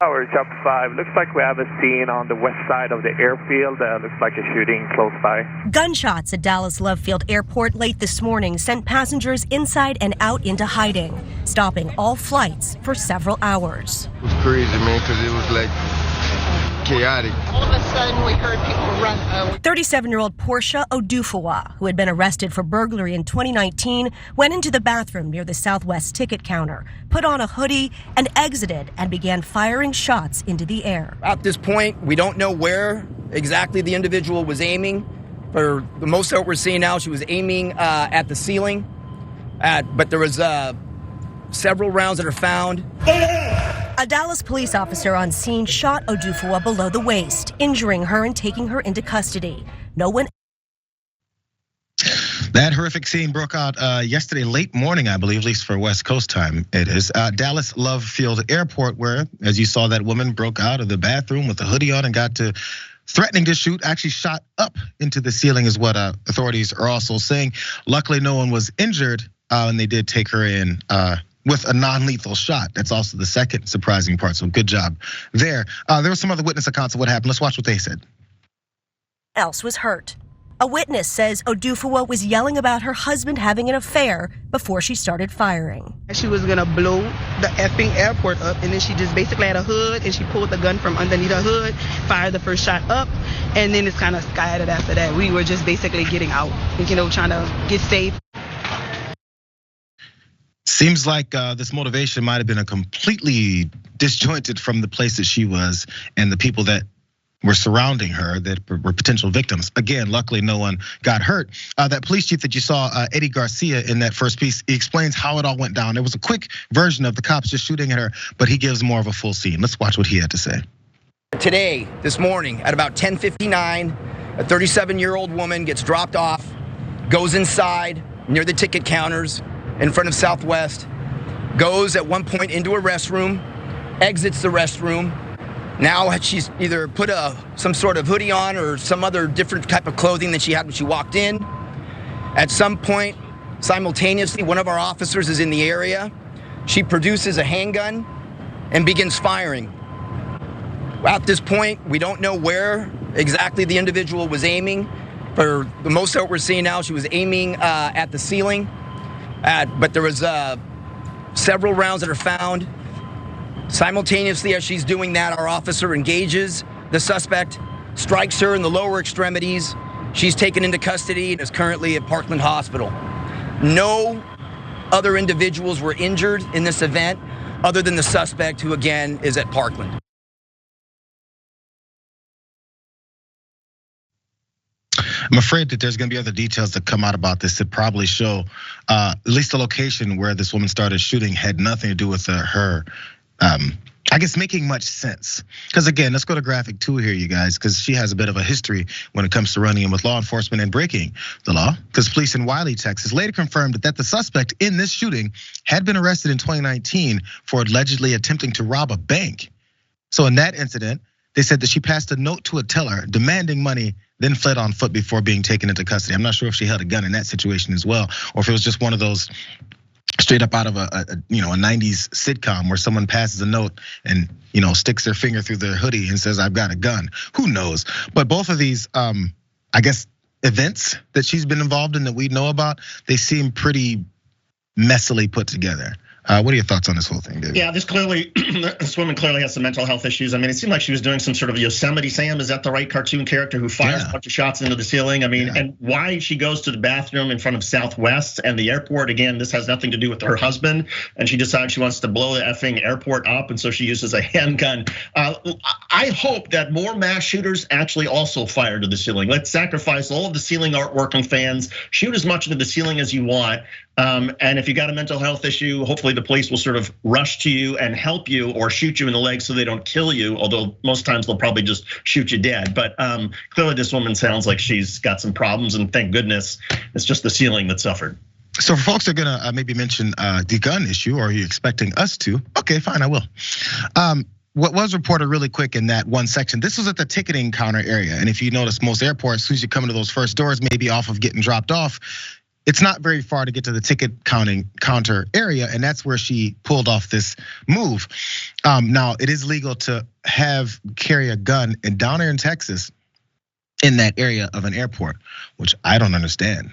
Tower, Shop 5. Looks like we have a scene on the west side of the airfield. Looks like a shooting close by. Gunshots at Dallas Love Field Airport late this morning sent passengers inside and out into hiding, stopping all flights for several hours. It was crazy, man, because it was like chaotic. All of a sudden, we heard people run. 37-year-old Portia Odufuwa, who had been arrested for burglary in 2019, went into the bathroom near the Southwest ticket counter, put on a hoodie, and exited and began firing shots into the air. At this point, we don't know where exactly the individual was aiming. For the most of what we're seeing now, she was aiming at the ceiling, but there was several rounds that are found. A Dallas police officer on scene shot Odufuwa below the waist, injuring her and taking her into custody. No one. That horrific scene broke out yesterday late morning, I believe, at least for West Coast time. It is Dallas Love Field Airport, where, as you saw, that woman broke out of the bathroom with a hoodie on and got to threatening to shoot, actually shot up into the ceiling is what authorities are also saying. Luckily, no one was injured, and they did take her in with a non-lethal shot. That's also the second surprising part, so good job there. There were some other witness accounts of what happened. Let's watch what they said. Else was hurt. A witness says Odufuwa was yelling about her husband having an affair before she started firing. She was gonna blow the effing airport up, and then she just basically had a hood, and she pulled the gun from underneath her hood, fired the first shot up, and then it's kind of scattered after that. We were just basically getting out, trying to get safe. Seems like this motivation might have been a completely disjointed from the place that she was and the people that were surrounding her that were potential victims. Again, luckily no one got hurt. That police chief that you saw, Eddie Garcia, in that first piece, he explains how it all went down. There was a quick version of the cops just shooting at her, but he gives more of a full scene. Let's watch what he had to say. Today, this morning, at about 10:59, a 37-year-old woman gets dropped off, goes inside near the ticket counters in front of Southwest, goes at one point into a restroom, exits the restroom. Now she's either put some sort of hoodie on or some other different type of clothing than she had when she walked in. At some point, simultaneously, one of our officers is in the area. She produces a handgun and begins firing. At this point, we don't know where exactly the individual was aiming. For the most of what we're seeing now, she was aiming at the ceiling. But there was several rounds that are found. Simultaneously, as she's doing that, our officer engages the suspect, strikes her in the lower extremities. She's taken into custody and is currently at Parkland Hospital. No other individuals were injured in this event other than the suspect, who again is at Parkland. I'm afraid that there's gonna be other details that come out about this that probably show at least the location where this woman started shooting had nothing to do with her, I guess, making much sense. Because again, let's go to graphic 2 here, you guys, because she has a bit of a history when it comes to running in with law enforcement and breaking the law. Because police in Wiley, Texas later confirmed that the suspect in this shooting had been arrested in 2019 for allegedly attempting to rob a bank. So in that incident, they said that she passed a note to a teller demanding money, then fled on foot before being taken into custody. I'm not sure if she held a gun in that situation as well, or if it was just one of those straight up out of a 90s sitcom where someone passes a note and sticks their finger through their hoodie and says, "I've got a gun." Who knows? But both of these, I guess, events that she's been involved in that we know about, they seem pretty messily put together. What are your thoughts on this whole thing, David? Yeah, this woman clearly has some mental health issues. I mean, it seemed like she was doing some sort of Yosemite Sam, is that the right cartoon character, who fires a bunch of shots into the ceiling? I mean, and why she goes to the bathroom in front of Southwest and the airport, again, this has nothing to do with her husband. And she decides she wants to blow the effing airport up, and so she uses a handgun. I hope that more mass shooters actually also fire to the ceiling. Let's sacrifice all of the ceiling artwork and fans, shoot as much into the ceiling as you want. And if you got a mental health issue, hopefully the police will sort of rush to you and help you, or shoot you in the leg so they don't kill you. Although most times they'll probably just shoot you dead. But clearly this woman sounds like she's got some problems, and thank goodness it's just the ceiling that suffered. So for folks that are gonna maybe mention the gun issue, or are you expecting us to? Okay, fine, I will. What was reported really quick in that one section, this was at the ticketing counter area. And if you notice, most airports, as soon as you come into those first doors, maybe off of getting dropped off, it's not very far to get to the ticket counter area, and that's where she pulled off this move. Now, it is legal to carry a gun down here in Texas in that area of an airport, which I don't understand.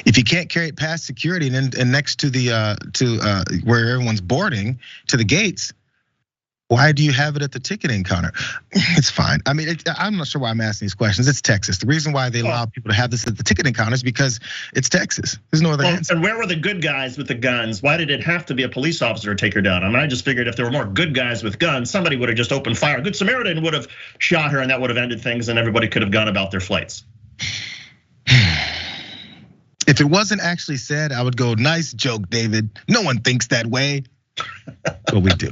If you can't carry it past security and next to the where everyone's boarding to the gates, why do you have it at the ticketing counter? It's fine. I mean, I'm not sure why I'm asking these questions. It's Texas. The reason why they allow people to have this at the ticketing counter is because it's Texas. There's no other answer. And where were the good guys with the guns? Why did it have to be a police officer to take her down? I mean, I just figured if there were more good guys with guns, somebody would have just opened fire. A good Samaritan would have shot her, and that would have ended things, and everybody could have gone about their flights. If it wasn't actually said, I would go, nice joke, David. No one thinks that way, but we do.